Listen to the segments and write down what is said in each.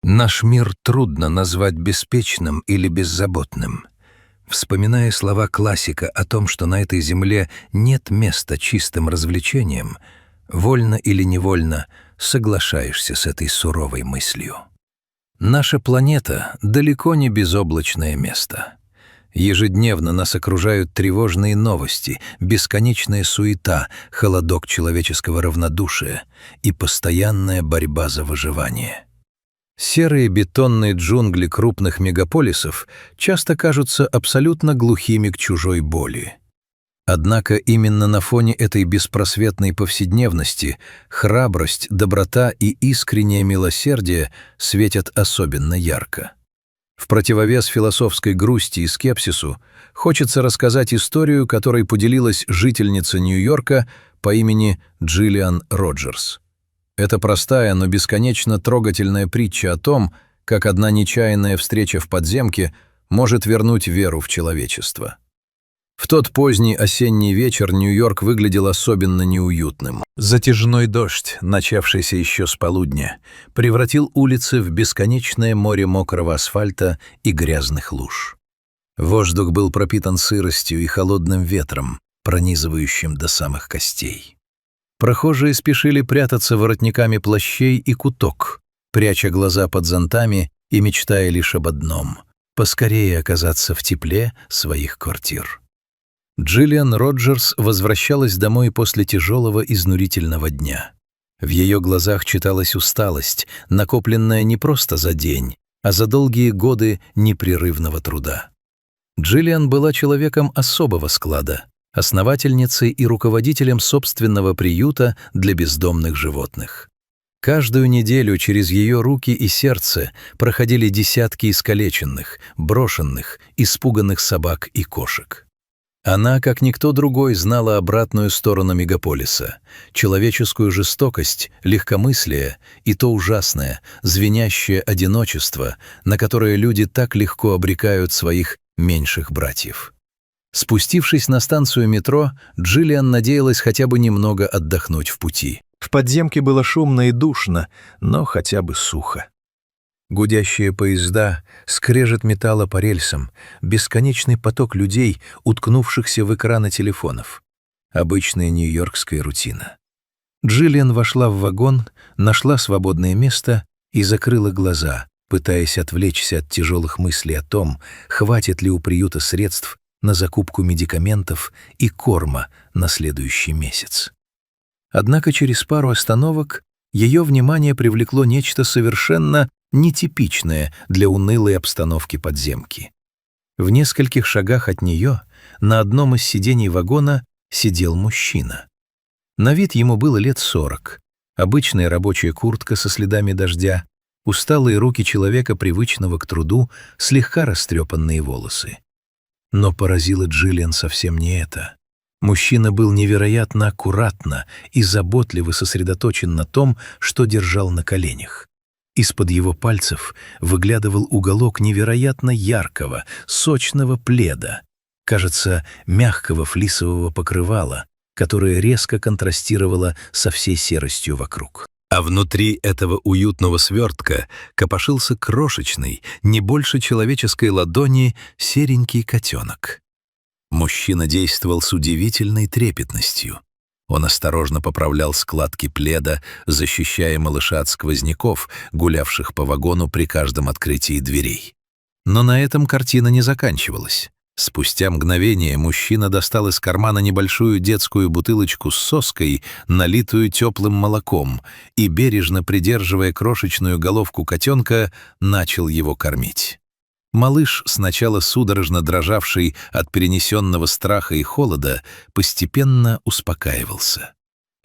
Наш мир трудно назвать беспечным или беззаботным. Вспоминая слова классика о том, что на этой земле нет места чистым развлечениям, вольно или невольно соглашаешься с этой суровой мыслью. Наша планета далеко не безоблачное место. Ежедневно нас окружают тревожные новости, бесконечная суета, холодок человеческого равнодушия и постоянная борьба за выживание. Серые бетонные джунгли крупных мегаполисов часто кажутся абсолютно глухими к чужой боли. Однако именно на фоне этой беспросветной повседневности храбрость, доброта и искреннее милосердие светят особенно ярко. В противовес философской грусти и скепсису хочется рассказать историю, которой поделилась жительница Нью-Йорка по имени Джиллиан Роджерс. Это простая, но бесконечно трогательная притча о том, как одна нечаянная встреча в подземке может вернуть веру в человечество. В тот поздний осенний вечер Нью-Йорк выглядел особенно неуютным. Затяжной дождь, начавшийся еще с полудня, превратил улицы в бесконечное море мокрого асфальта и грязных луж. Воздух был пропитан сыростью и холодным ветром, пронизывающим до самых костей. Прохожие спешили прятаться воротниками плащей и куток, пряча глаза под зонтами и мечтая лишь об одном — поскорее оказаться в тепле своих квартир. Джиллиан Роджерс возвращалась домой после тяжелого изнурительного дня. В ее глазах читалась усталость, накопленная не просто за день, а за долгие годы непрерывного труда. Джиллиан была человеком особого склада, основательницей и руководителем собственного приюта для бездомных животных. Каждую неделю через ее руки и сердце проходили десятки искалеченных, брошенных, испуганных собак и кошек. Она, как никто другой, знала обратную сторону мегаполиса, человеческую жестокость, легкомыслие и то ужасное, звенящее одиночество, на которое люди так легко обрекают своих меньших братьев. Спустившись на станцию метро, Джиллиан надеялась хотя бы немного отдохнуть в пути. В подземке было шумно и душно, но хотя бы сухо. Гудящие поезда, скрежет металла по рельсам, бесконечный поток людей, уткнувшихся в экраны телефонов. Обычная нью-йоркская рутина. Джиллиан вошла в вагон, нашла свободное место и закрыла глаза, пытаясь отвлечься от тяжелых мыслей о том, хватит ли у приюта средств на закупку медикаментов и корма на следующий месяц. Однако через пару остановок ее внимание привлекло нечто совершенно нетипичное для унылой обстановки подземки. В нескольких шагах от нее на одном из сидений вагона сидел мужчина. На вид ему было лет 40, обычная рабочая куртка со следами дождя, усталые руки человека, привычного к труду, слегка растрепанные волосы. Но поразило Джиллиан совсем не это. Мужчина был невероятно аккуратно и заботливо сосредоточен на том, что держал на коленях. Из-под его пальцев выглядывал уголок невероятно яркого, сочного пледа, кажется, мягкого флисового покрывала, которое резко контрастировало со всей серостью вокруг. А внутри этого уютного свертка копошился крошечный, не больше человеческой ладони, серенький котенок. Мужчина действовал с удивительной трепетностью. Он осторожно поправлял складки пледа, защищая малыша от сквозняков, гулявших по вагону при каждом открытии дверей. Но на этом картина не заканчивалась. Спустя мгновение мужчина достал из кармана небольшую детскую бутылочку с соской, налитую теплым молоком, и, бережно придерживая крошечную головку котенка, начал его кормить. Малыш, сначала судорожно дрожавший от перенесенного страха и холода, постепенно успокаивался.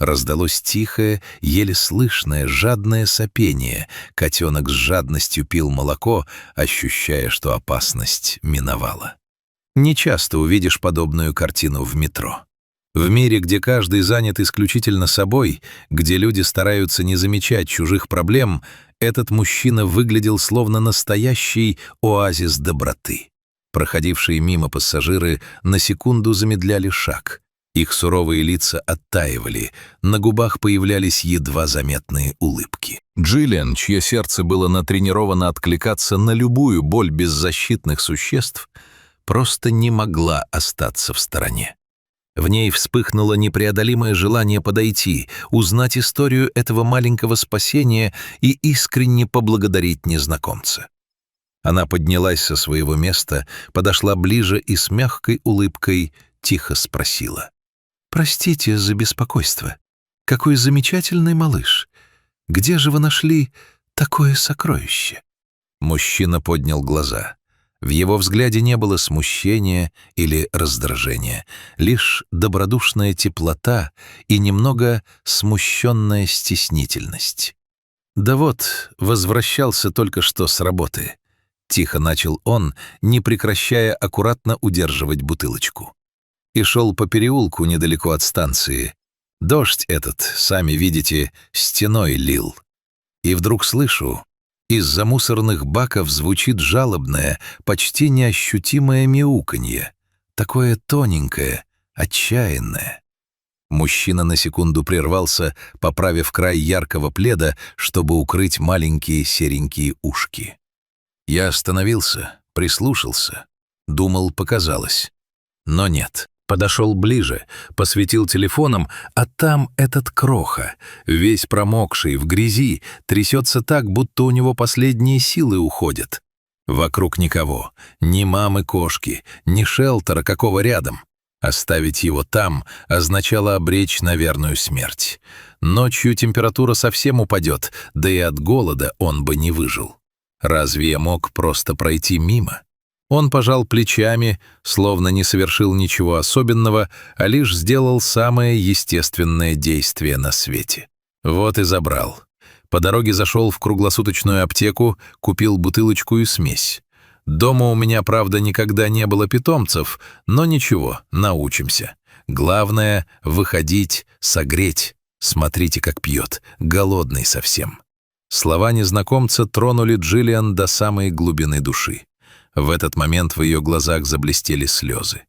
Раздалось тихое, еле слышное, жадное сопение. Котенок с жадностью пил молоко, ощущая, что опасность миновала. Нечасто увидишь подобную картину в метро. В мире, где каждый занят исключительно собой, где люди стараются не замечать чужих проблем, этот мужчина выглядел словно настоящий оазис доброты. Проходившие мимо пассажиры на секунду замедляли шаг. Их суровые лица оттаивали, на губах появлялись едва заметные улыбки. Джиллиан, чье сердце было натренировано откликаться на любую боль беззащитных существ, просто не могла остаться в стороне. В ней вспыхнуло непреодолимое желание подойти, узнать историю этого маленького спасения и искренне поблагодарить незнакомца. Она поднялась со своего места, подошла ближе и с мягкой улыбкой тихо спросила: «Простите за беспокойство. Какой замечательный малыш! Где же вы нашли такое сокровище?» Мужчина поднял глаза. В его взгляде не было смущения или раздражения, лишь добродушная теплота и немного смущенная стеснительность. «Да вот, возвращался только что с работы», — тихо начал он, не прекращая аккуратно удерживать бутылочку. И шел по переулку недалеко от станции. Дождь этот, сами видите, стеной лил. И вдруг слышу, из-за мусорных баков звучит жалобное, почти неощутимое мяуканье, такое тоненькое, отчаянное. Мужчина на секунду прервался, поправив край яркого пледа, чтобы укрыть маленькие серенькие ушки. Я остановился, прислушался, думал, показалось. Но нет. Подошел ближе, посветил телефоном, а там этот кроха, весь промокший, в грязи, трясется так, будто у него последние силы уходят. Вокруг никого, ни мамы-кошки, ни шелтера какого рядом. Оставить его там означало обречь на верную смерть. Ночью температура совсем упадет, да и от голода он бы не выжил. Разве я мог просто пройти мимо? Он пожал плечами, словно не совершил ничего особенного, а лишь сделал самое естественное действие на свете. Вот и забрал. По дороге зашел в круглосуточную аптеку, купил бутылочку и смесь. Дома у меня, правда, никогда не было питомцев, но ничего, научимся. Главное — выходить, согреть. Смотрите, как пьет, голодный совсем. Слова незнакомца тронули Джиллиан до самой глубины души. В этот момент в ее глазах заблестели слезы.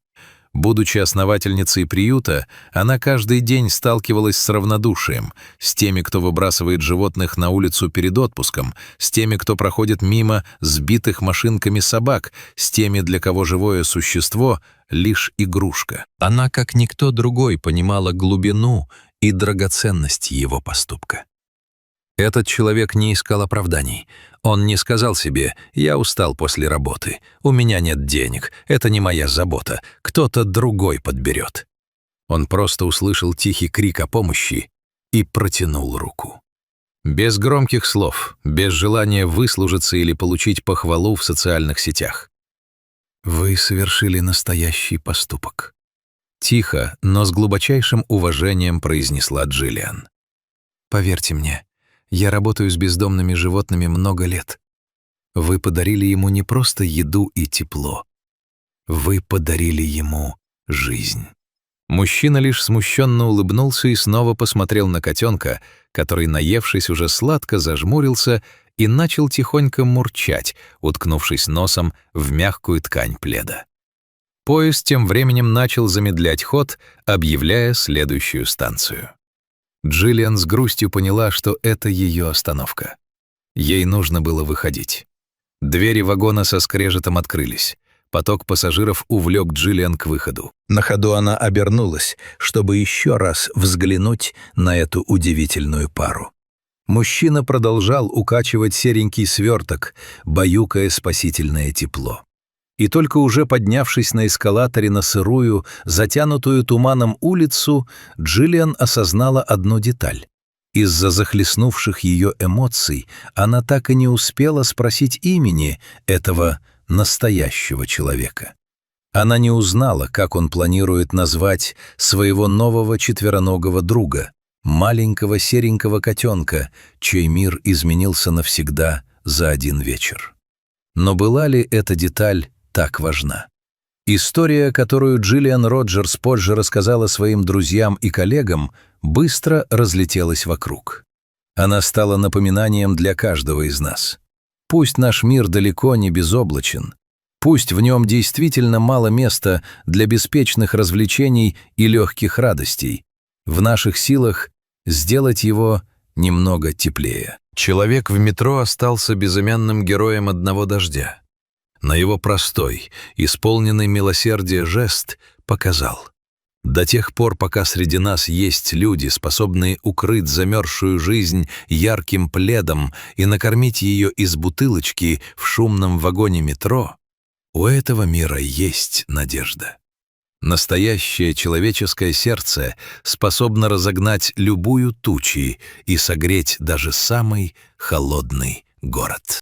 Будучи основательницей приюта, она каждый день сталкивалась с равнодушием, с теми, кто выбрасывает животных на улицу перед отпуском, с теми, кто проходит мимо сбитых машинками собак, с теми, для кого живое существо — лишь игрушка. Она, как никто другой, понимала глубину и драгоценность его поступка. Этот человек не искал оправданий. Он не сказал себе: «Я устал после работы, у меня нет денег, это не моя забота, кто-то другой подберет». Он просто услышал тихий крик о помощи и протянул руку. Без громких слов, без желания выслужиться или получить похвалу в социальных сетях. «Вы совершили настоящий поступок», — тихо, но с глубочайшим уважением произнесла Джиллиан. «Поверьте мне, я работаю с бездомными животными много лет. Вы подарили ему не просто еду и тепло. Вы подарили ему жизнь». Мужчина лишь смущенно улыбнулся и снова посмотрел на котенка, который, наевшись, уже сладко зажмурился и начал тихонько мурчать, уткнувшись носом в мягкую ткань пледа. Поезд тем временем начал замедлять ход, объявляя следующую станцию. Джиллиан с грустью поняла, что это ее остановка. Ей нужно было выходить. Двери вагона со скрежетом открылись. Поток пассажиров увлек Джиллиан к выходу. На ходу она обернулась, чтобы еще раз взглянуть на эту удивительную пару. Мужчина продолжал укачивать серенький сверток, баюкая спасительное тепло. И только уже поднявшись на эскалаторе на сырую, затянутую туманом улицу, Джиллиан осознала одну деталь. Из-за захлестнувших ее эмоций она так и не успела спросить имени этого настоящего человека. Она не узнала, как он планирует назвать своего нового четвероногого друга, маленького серенького котенка, чей мир изменился навсегда за один вечер. Но была ли эта деталь так важна? История, которую Джиллиан Роджерс позже рассказала своим друзьям и коллегам, быстро разлетелась вокруг. Она стала напоминанием для каждого из нас. Пусть наш мир далеко не безоблачен, пусть в нем действительно мало места для беспечных развлечений и легких радостей, в наших силах сделать его немного теплее. Человек в метро остался безымянным героем одного дождя. Но его простой, исполненный милосердия жест показал: до тех пор, пока среди нас есть люди, способные укрыть замерзшую жизнь ярким пледом и накормить ее из бутылочки в шумном вагоне метро, у этого мира есть надежда. Настоящее человеческое сердце способно разогнать любую тучи и согреть даже самый холодный город.